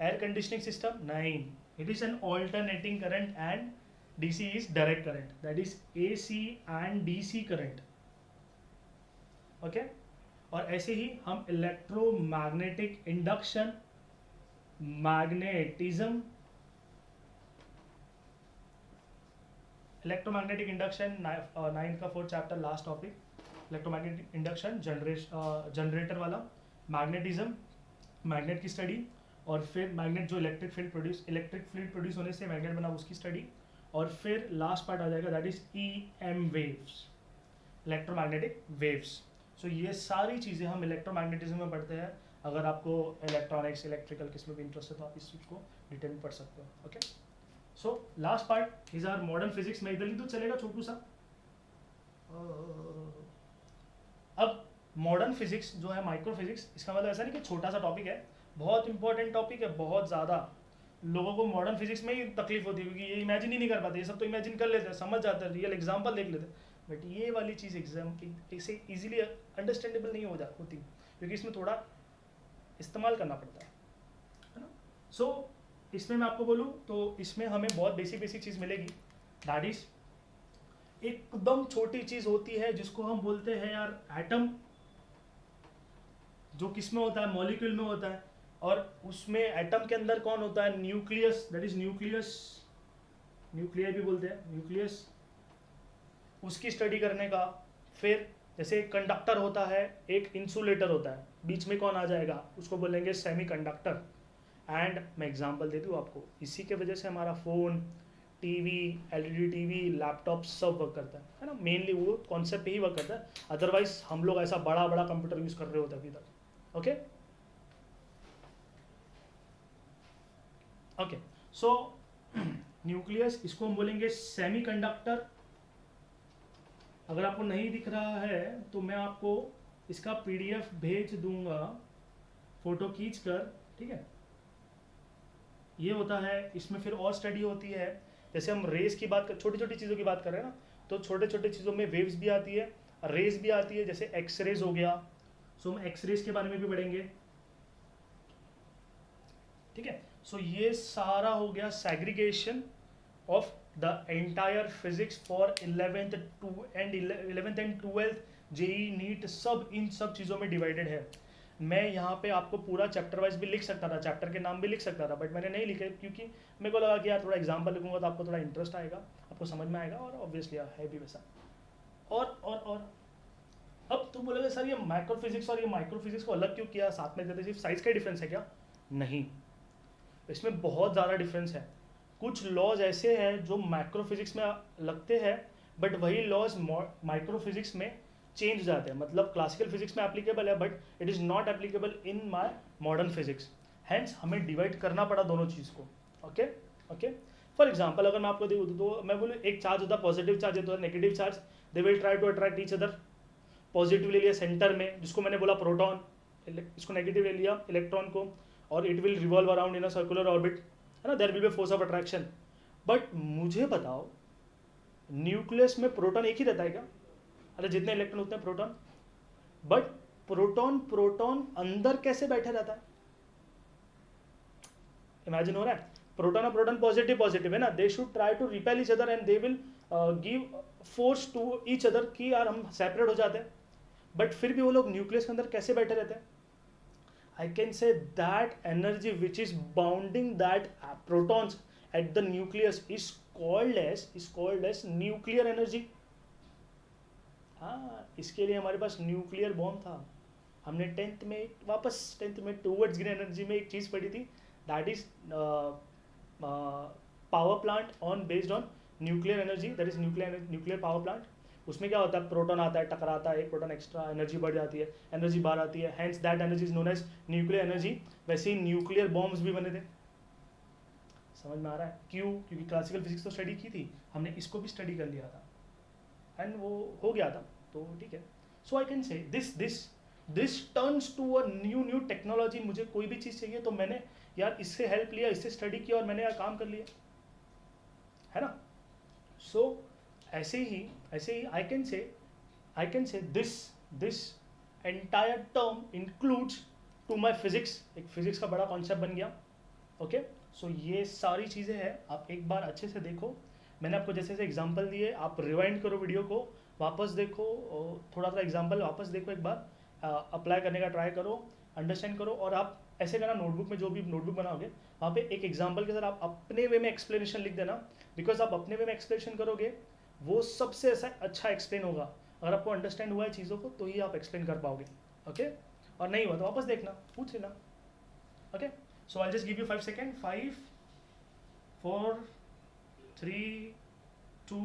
एयर कंडीशनिंग सिस्टम, नहीं, it is an alternating current, and DC is direct current, that is AC and DC current, okay. और ऐसे ही हम electromagnetic induction, magnetism, electromagnetic induction, 9th का 4th chapter, last topic, electromagnetic induction, generator वाला, magnetism, magnet की study, और फिर magnet जो electric field produce होने से मैग्नेट बना उसकी स्टडी, और फिर लास्ट पार्ट आ जाएगा that is EM waves, electromagnetic waves. So ये सारी चीज़ें हम इलेक्ट्रोमैग्नेटिज्म में पढ़ते हैं। अगर आपको इलेक्ट्रॉनिक्स, इलेक्ट्रिकल किस में भी इंटरेस्ट है तो आप इस चीज़ को डिटेल में पढ़ सकते हो। Okay, so last part is our modern physics. में इधर ही तो चलेगा छोटू सा। अब मॉडर्न फिजिक्स जो है माइक्रो फिजिक्स, इसका मतलब ऐसा नहीं कि छोटा सा टॉपिक है, बहुत इंपॉर्टेंट टॉपिक है। बहुत ज़्यादा लोगों को मॉडर्न फिजिक्स में ही तकलीफ होती है क्योंकि ये इमेजिन ही नहीं कर पाते। ये सब तो इमेजिन कर लेते हैं, समझ जाते हैं, रियल एग्जाम्पल देख लेते हैं, बट ये वाली चीज़ इसे इजीली अंडरस्टैंडेबल नहीं होती क्योंकि इसमें थोड़ा इस्तेमाल करना पड़ता है ना। सो इसमें मैं आपको बोलूँ तो इसमें हमें बहुत बेसिक चीज़ मिलेगी, दैट इज एकदम छोटी चीज़ होती है जिसको हम बोलते हैं यार एटम, जो किस में होता है, मॉलिक्यूल में होता है, और उसमें एटम के अंदर कौन होता है, न्यूक्लियस, दैट इज न्यूक्लियर भी बोलते हैं, न्यूक्लियस, उसकी स्टडी करने का। फिर जैसे एक कंडक्टर होता है, एक इंसुलेटर होता है, बीच में कौन आ जाएगा, उसको बोलेंगे सेमीकंडक्टर। एंड मैं एग्जांपल दे दूँ आपको, इसी के वजह से हमारा phone, TV, LED TV, laptop सब वर्क करता है ना। मेनली वो कॉन्सेप्ट पे ही वर्क करता है, अदरवाइज हम लोग ऐसा बड़ा बड़ा कंप्यूटर यूज़ कर रहे होते अभी तक। ओके ओके, सो न्यूक्लियस, इसको हम बोलेंगे सेमीकंडक्टर। अगर आपको नहीं दिख रहा है तो मैं आपको इसका PDF भेज दूंगा, फोटो खींच कर, ठीक है। ये होता है, इसमें फिर और स्टडी होती है। जैसे हम रेस की बात कर, छोटी छोटी चीज़ों की बात कर रहे हैं ना, तो छोटे छोटे चीज़ों में वेव्स भी आती है, रेस भी आती है, जैसे एक्सरेज हो गया। सो हम एक्सरेज के बारे में भी पढ़ेंगे, ठीक है। सो ये सारा हो गया segregation of the entire physics for 11th and 12th JEE NEET, सब इन सब चीज़ों में डिवाइडेड है। मैं यहाँ पे आपको पूरा चैप्टर वाइज भी लिख सकता था, चैप्टर के नाम भी लिख सकता था, बट मैंने नहीं लिखे क्योंकि मेरे को लगा कि यार थोड़ा एग्जाम्पल लिखूंगा तो आपको थोड़ा इंटरेस्ट आएगा, आपको समझ में आएगा, और ऑब्वियसली है भी वैसा। और अब तुम बोलोगे सर ये माइक्रो फिजिक्स और ये माइक्रो फिजिक्स को अलग क्यों किया, साथ में देते, सिर्फ साइज का डिफरेंस है क्या? नहीं, इसमें बहुत ज़्यादा डिफरेंस है। कुछ लॉज ऐसे हैं जो माइक्रो फिजिक्स में लगते हैं, बट वही लॉज माइक्रो फिजिक्स में चेंज जाते हैं। मतलब क्लासिकल फिजिक्स में एप्लीकेबल है but it is not applicable in my modern physics. Hence हमें डिवाइड करना पड़ा दोनों चीज़ को। ओके ओके, फॉर एग्जाम्पल अगर मैं आपको देखूँ तो मैं बोलूँ एक चार्ज होता है पॉजिटिव चार्ज, होता है negative charge, they will try to attract each other. Positive ले लिया सेंटर में, जिसको मैंने बोला प्रोटॉन, इसको नेगेटिव ले लिया इलेक्ट्रॉन को, और it will revolve around in a circular orbit, है ना, there will be force of attraction. But मुझे बताओ न्यूक्लियस में प्रोटॉन एक ही रहता है क्या? अरे जितने इलेक्ट्रॉन उतने प्रोटॉन, बट प्रोटॉन अंदर कैसे बैठे रहता है? इमेजिन हो रहा है, प्रोटॉन और प्रोटॉन पॉजिटिव है ना, they should try to repel each other and they will give force to each other कि यार हम सेपरेट हो जाते हैं, बट फिर भी वो लोग न्यूक्लियस के अंदर कैसे बैठे रहते हैं? I can say that energy which is bounding that protons at the nucleus is called as nuclear energy. हाँ, इसके लिए हमारे पास न्यूक्लियर बॉम्ब था। हमने टेंथ में टूवर्ड्स ग्रीन एनर्जी में एक चीज़ पढ़ी थी, that is power plant on based on nuclear energy, that is nuclear power plant. उसमें क्या होता है, प्रोटॉन आता है, टकराता है, एक प्रोटॉन एक्स्ट्रा, एनर्जी बढ़ जाती है, एनर्जी बाहर आती है, hence that energy is known as nuclear energy. वैसे ही न्यूक्लियर बॉम्ब्स भी बने थे। समझ में आ रहा है क्यों? क्योंकि क्लासिकल फिजिक्स तो स्टडी की थी हमने, इसको भी स्टडी कर लिया था एंड वो हो गया था, तो ठीक है। So I can say this turns to a new technology. मुझे कोई भी चीज़ चाहिए तो मैंने यार इससे हेल्प लिया, इससे स्टडी किया और मैंने यार काम कर लिया, है ना। सो ऐसे ही I can say this entire term includes to my physics. एक फिजिक्स का बड़ा कॉन्सेप्ट बन गया। ओके, सो ये सारी चीज़ें हैं, आप एक बार अच्छे से देखो। मैंने आपको जैसे जैसे एग्जांपल दिए, आप रिवाइंड करो वीडियो को, वापस देखो, थोड़ा सा एग्जांपल वापस देखो, एक बार अप्लाई करने का ट्राई करो, अंडरस्टैंड करो, और आप ऐसे करना, नोटबुक में जो भी नोटबुक बनाओगे वहाँ पे एक एग्जांपल के साथ आप अपने वे में एक्सप्लेनेशन लिख देना, बिकॉज आप अपने वे में एक्सप्लेनेशन करोगे वो सबसे ऐसा अच्छा एक्सप्लेन होगा। अगर आपको अंडरस्टैंड हुआ है चीज़ों को तो ही आप एक्सप्लेन कर पाओगे। ओके, और नहीं हुआ तो वापस देखना, पूछ लेना। Okay, so I just give you 5 second. 5 4 3 2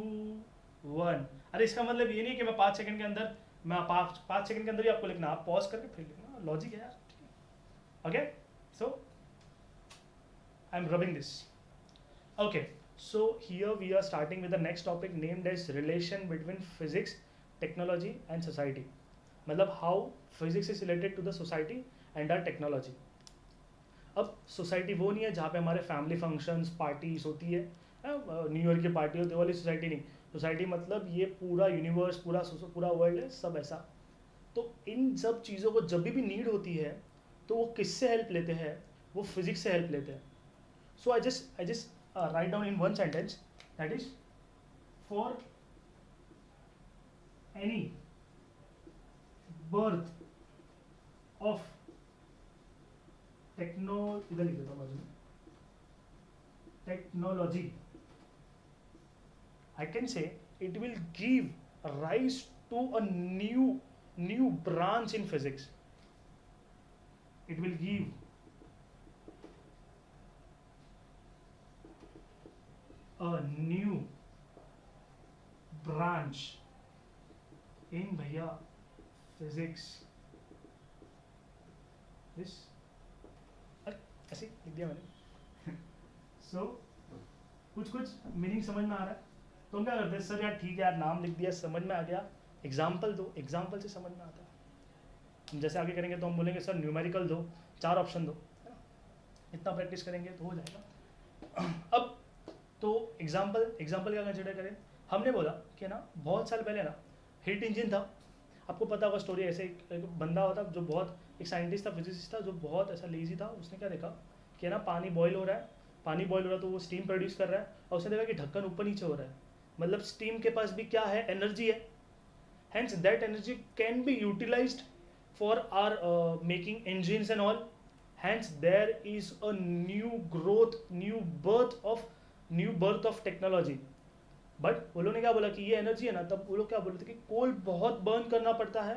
1। अरे इसका मतलब ये नहीं कि मैं 5 सेकेंड के अंदर, मैं 5 सेकेंड के अंदर ही आपको लिखना, आप पॉज करके फिर लिखना, लॉजिक है यार। Okay, so I am rubbing this. Okay, so here we are starting with the next topic named as relation between physics, technology and society. मतलब how physics is related to the society and our technology. अब society वो नहीं है जहाँ पे हमारे family functions parties होती है, न्यू ईयर की पार्टी होती है, वाली सोसाइटी नहीं। सोसाइटी मतलब ये पूरा यूनिवर्स, पूरा वर्ल्ड है, सब ऐसा। तो इन सब चीज़ों को जब भी नीड होती है तो वो किससे हेल्प लेते हैं? वो फिजिक्स से हेल्प लेते हैं। So I just write down in one sentence, that is, for any birth of इधर लिख देता हूँ बाजू में, technology, I can say it will give rise to a new branch in physics. It will give a new branch in भैया physics. This ऐसे लिख दिया मैंने। So कुछ मीनिंग समझ में आ रहा है तो हम क्या करते हैं, सर यार ठीक है यार, नाम लिख दिया, समझ में आ गया, एग्जाम्पल दो, एग्जाम्पल से समझ में आता है। हम जैसे आगे करेंगे तो हम बोलेंगे सर न्यूमेरिकल दो, 4 ऑप्शन दो, है ना? इतना प्रैक्टिस करेंगे तो हो जाएगा। अब तो एग्जाम्पल क्या कंसिडर करें? हमने बोला कि ना बहुत साल पहले ना हीट इंजन था। आपको पता होगा स्टोरी, ऐसे एक बंदा होता जो बहुत, एक साइंटिस्ट था, फिजिसिस्ट था, जो बहुत ऐसा लेजी था। उसने क्या देखा कि ना पानी बॉयल हो रहा है, तो वो स्टीम प्रोड्यूस कर रहा है, और उसने देखा कि ढक्कन ऊपर नीचे हो रहा है, मतलब स्टीम के पास भी क्या है, एनर्जी है। Hence that energy can be utilised for our making engines and all. Hence there is a new birth of technology. But वो लोग ने क्या बोला कि ये एनर्जी है ना, तब वो लोग क्या बोलते थे कि कोल बहुत बर्न करना पड़ता है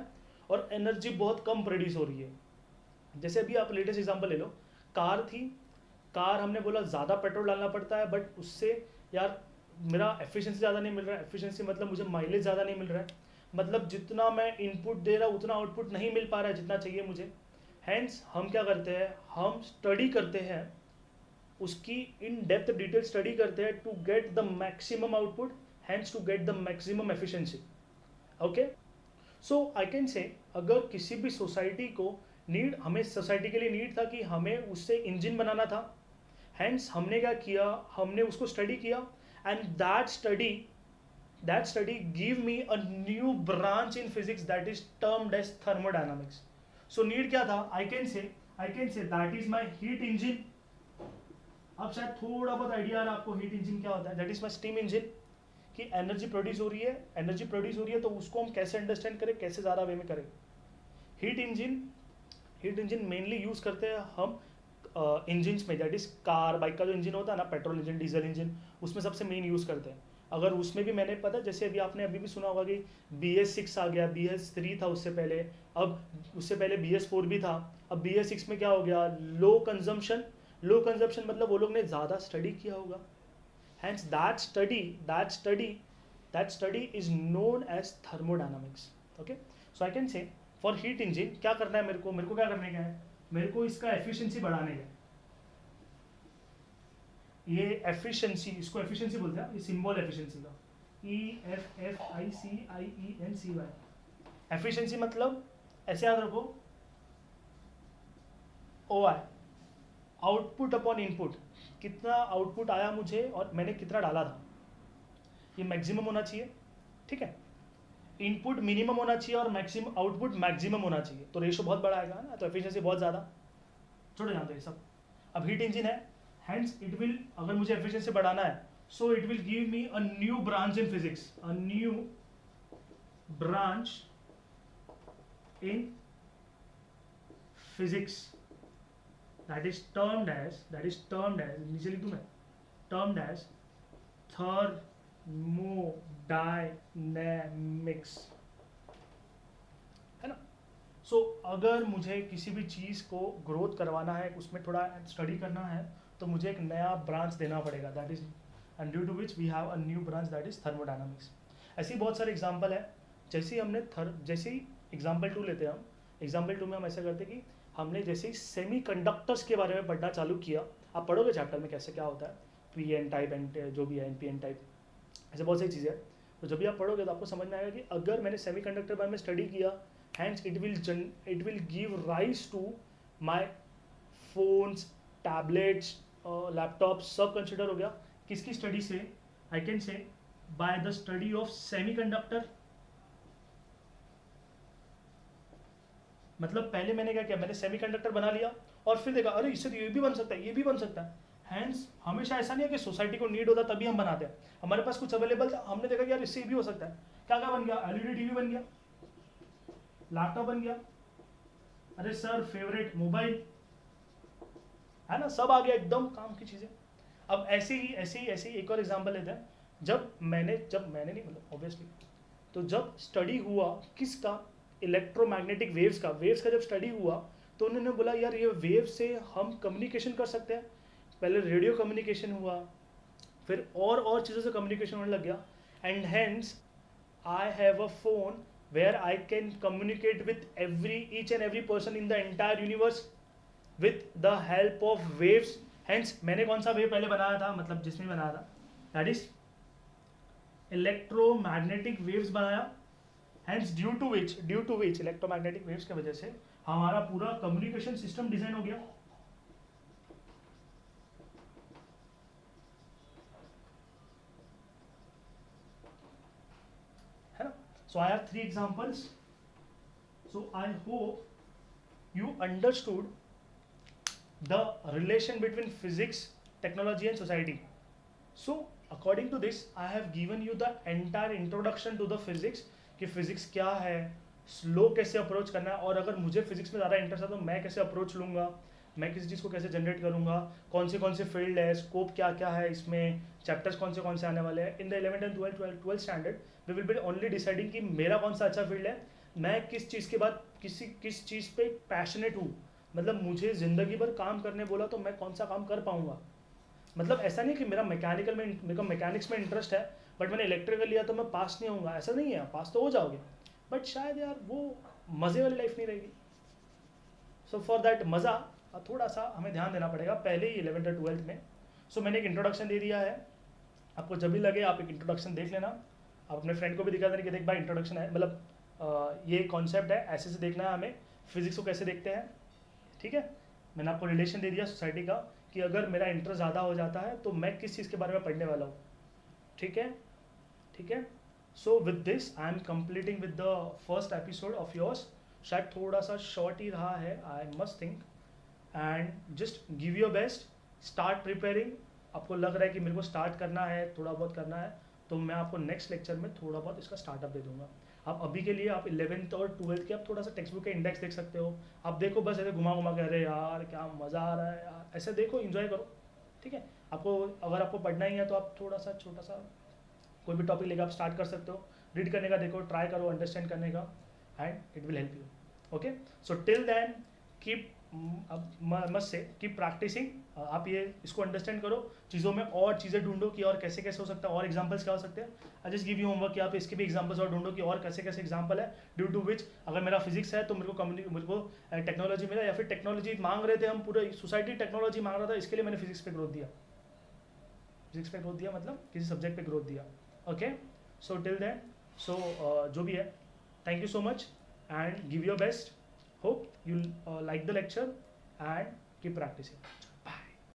और एनर्जी बहुत कम प्रोड्यूस हो रही है। जैसे अभी आप लेटेस्ट एग्जांपल ले लो, कार थी, कार हमने बोला ज़्यादा पेट्रोल डालना पड़ता है, बट उससे यार मेरा एफिशिएंसी ज़्यादा नहीं मिल रहा है। एफिशिएंसी मतलब मुझे माइलेज ज़्यादा नहीं मिल रहा है, मतलब जितना मैं इनपुट दे रहा हूँ उतना आउटपुट नहीं मिल पा रहा है जितना चाहिए मुझे। हैंस हम क्या करते हैं, हम स्टडी करते हैं, उसकी इन डेप्थ डिटेल स्टडी करते हैं to get the maximum output, hence to get the maximum efficiency. Okay, so I can say अगर किसी भी सोसाइटी को नीड, हमें सोसाइटी के लिए नीड था कि हमें उससे इंजन बनाना था। हैंस हमने क्या किया, हमने उसको स्टडी किया, and that study give me a new branch in physics that is termed as thermodynamics. So need क्या था, I can say that is my heat engine. अब शायद थोड़ा बहुत आइडिया आ रहा है आपको हीट इंजन क्या होता है। That is my steam engine, कि एनर्जी प्रोड्यूस हो रही है तो उसको हम कैसे अंडरस्टैंड करें, कैसे ज़्यादा वे में करें। हीट इंजन मेनली यूज़ करते हैं हम इंजन्स में, दैट इज कार बाइक का जो इंजन होता है ना, पेट्रोल इंजन, डीजल इंजन, उसमें सबसे मेन यूज़ करते हैं। अगर उसमें भी मैंने पता, जैसे अभी आपने अभी भी सुना होगा कि BS6 आ गया, BS3 था उससे पहले, अब उससे पहले BS4 भी था, अब BS6 में क्या हो गया, लो कंजम्पशन मतलब वो लोग ने ज़्यादा स्टडी किया होगा। Hence that study is known as thermodynamics. Okay, so I can say for heat engine क्या करना है, मेरे को क्या करने का है, मेरे को इसका एफिशिएंसी बढ़ाने का। ये एफिशिएंसी, इसको एफिशिएंसी बोलते हैं, ये सिंबल एफिशिएंसी का, EFFICIENCY। एफिशिएंसी मतलब ऐसे याद रखो, OI, आउटपुट अपॉन इनपुट, कितना आउटपुट आया मुझे और मैंने कितना डाला था, ये मैक्सिमम होना चाहिए। ठीक है, इनपुट मिनिमम होना चाहिए और मैक्सिमम आउटपुट मैक्सिमम होना चाहिए, तो रेशो बहुत बड़ा आएगा ना, तो एफिशिएंसी बहुत ज़्यादा। छोड़ो यहाँ तो ये सब। अब हीट इंजन है, हैंस इट विल, अगर मुझे एफिशिएंसी बढ़ाना है, so it will give me a new branch in physics, a new branch in physics that is termed as नीचे लिख दूं मैं, termed as थर्मोडायनेमिक्स, है ना। सो अगर मुझे किसी भी चीज़ को ग्रोथ करवाना है, उसमें थोड़ा स्टडी करना है, तो मुझे एक नया ब्रांच देना पड़ेगा, that is and due to which we have a new branch that is thermodynamics. ऐसी बहुत सारे एग्जाम्पल है। जैसे ही हमने जैसे ही एग्जाम्पल 2 लेते हैं हम, एग्जाम्पल 2 में हम ऐसा करते हैं कि हमने जैसे ही सेमी कंडक्टर्स के बारे में पढ़ना चालू किया, आप पढ़ोगे चैप्टर में कैसे क्या होता है, पी एन टाइप एंड जो भी है एन पी एन टाइप, ऐसे बहुत सारी चीज़ें हैं। तो जब भी आप पढ़ोगे तो आपको समझ में आएगा कि अगर मैंने सेमी कंडक्टर बारे में स्टडी किया, hence it will give rise to my phones, tablets, laptops, सब कंसिडर हो गया किसकी स्टडी से, I can say by the study of semiconductor. मतलब पहले मैंने क्या किया, मैंने सेमीकंडक्टर बना लिया और फिर देखा अरे इससे तो ये भी बन सकता है, ये भी बन सकता है। हैंस हमेशा ऐसा नहीं है कि सोसाइटी को नीड होता तभी हम बनाते हैं, हमारे पास कुछ अवेलेबल था, हमने देखा कि यार इससे ये भी हो सकता है। क्या क्या बन गया, एलईडी टीवी बन गया, लैपटॉप बन गया, अरे सर फेवरेट मोबाइल, है ना, सब आ गया, एकदम काम की चीजें। अब ऐसे ही एक और एग्जांपल लेते हैं। जब मैंने नहीं, मतलब ऑब्वियसली, तो जब स्टडी हुआ किसका, इलेक्ट्रोमैग्नेटिक वेव्स का जब स्टडी हुआ, तो उन्होंने बोला यार ये वेव से हम कम्युनिकेशन कर सकते हैं। पहले रेडियो कम्युनिकेशन हुआ, फिर और चीज़ों से कम्युनिकेशन होने लग गया, and hence I have a phone where I can communicate with each and every person in the entire universe with the help of waves. Hence मैंने कौन सा वेव पहले बनाया था, मतलब जिसमें बनाया था, दैट इज इलेक्ट्रोमैग्नेटिक वेव्स बनाया। Hence due to which electromagnetic waves की वजह से हमारा पूरा कम्युनिकेशन सिस्टम डिजाइन हो गया। है ना। So I have 3 examples. So I hope you understood the relation between physics, technology and society. So according to this I have given you the entire introduction to the physics, कि physics क्या है, slow कैसे approach करना है, और अगर मुझे physics में ज़्यादा इंटरेस्ट है तो मैं कैसे अप्रोच लूँगा, मैं किसी चीज़ को कैसे जनरेट करूँगा, कौन से फील्ड है, स्कोप क्या क्या है, इसमें चैप्टर्स कौन से आने वाले हैं। In the 11th and 12th standard we will be only deciding कि मेरा कौन सा अच्छा फील्ड है, मैं किस चीज़ के बाद किस चीज़ पे पैशनेट हूँ। मतलब मुझे ज़िंदगी भर काम करने बोला तो मैं कौन सा काम कर पाऊँगा। मतलब ऐसा नहीं कि मेरे को मैकेनिक्स में इंटरेस्ट है बट मैंने इलेक्ट्रिकल लिया तो मैं पास नहीं होऊंगा, ऐसा नहीं है, पास तो हो जाओगे बट शायद यार वो मज़े वाली लाइफ नहीं रहेगी। सो फॉर दैट मज़ा थोड़ा सा हमें ध्यान देना पड़ेगा पहले ही 11th और 12th में। सो मैंने एक इंट्रोडक्शन दे दिया है, आपको जब भी लगे आप एक इंट्रोडक्शन देख लेना, आप अपने फ्रेंड को भी दिखा देना कि देख भाई इंट्रोडक्शन है, मतलब ये कॉन्सेप्ट है, ऐसे से देखना है हमें, फिजिक्स को कैसे देखते हैं। ठीक है, मैंने आपको रिलेशन दे दिया सोसाइटी का कि अगर मेरा इंटरेस्ट ज़्यादा हो जाता है तो मैं किस चीज़ के बारे में पढ़ने वाला हूँ। ठीक है। So with this I am completing with the first episode of yours. शायद थोड़ा सा शॉर्ट ही रहा है, I must think, and just give your best, start preparing. आपको लग रहा है कि मेरे को स्टार्ट करना है, थोड़ा बहुत करना है, तो मैं आपको नेक्स्ट लेक्चर में थोड़ा बहुत इसका स्टार्टअप दे दूंगा। आप अभी के लिए आप 11th और 12th के आप थोड़ा सा टेक्स्ट बुक के इंडेक्स देख सकते हो, आप देखो बस ऐसे घुमा घुमा के, अरे यार क्या मज़ा आ रहा है यार, ऐसे देखो, इन्जॉय करो। ठीक है, आपको अगर आपको पढ़ना ही है तो आप थोड़ा सा छोटा सा कोई भी टॉपिक लेकर आप स्टार्ट कर सकते हो, रीड करने का देखो, ट्राई करो अंडरस्टैंड करने का, and it will help you. Okay, so till then keep, अब मस्ट से कीप प्रैक्टिसिंग। आप ये इसको अंडरस्टैंड करो, चीज़ों में और चीज़ें ढूंढो कि और कैसे कैसे हो सकता है, और एग्जांपल्स क्या हो सकते हैं। आई जस्ट गिव यू होमवर्क कि आप इसके भी एग्जांपल्स और ढूंढो कि और कैसे कैसे एग्जांपल है, ड्यू टू विच अगर मेरा फिजिक्स है तो मेरे को टेक्नोलॉजी मिला, या फिर टेक्नोलॉजी मांग रहे थे हम, पूरे सोसाइटी टेक्नोलॉजी मांग रहा था, इसके लिए मैंने फिजिक्स पे ग्रोथ दिया, मतलब किसी सब्जेक्ट पे ग्रोथ दिया। ओके, सो टिल देन, सो जो भी है, thank you so much and give your best, hope you'll like the lecture and keep practicing.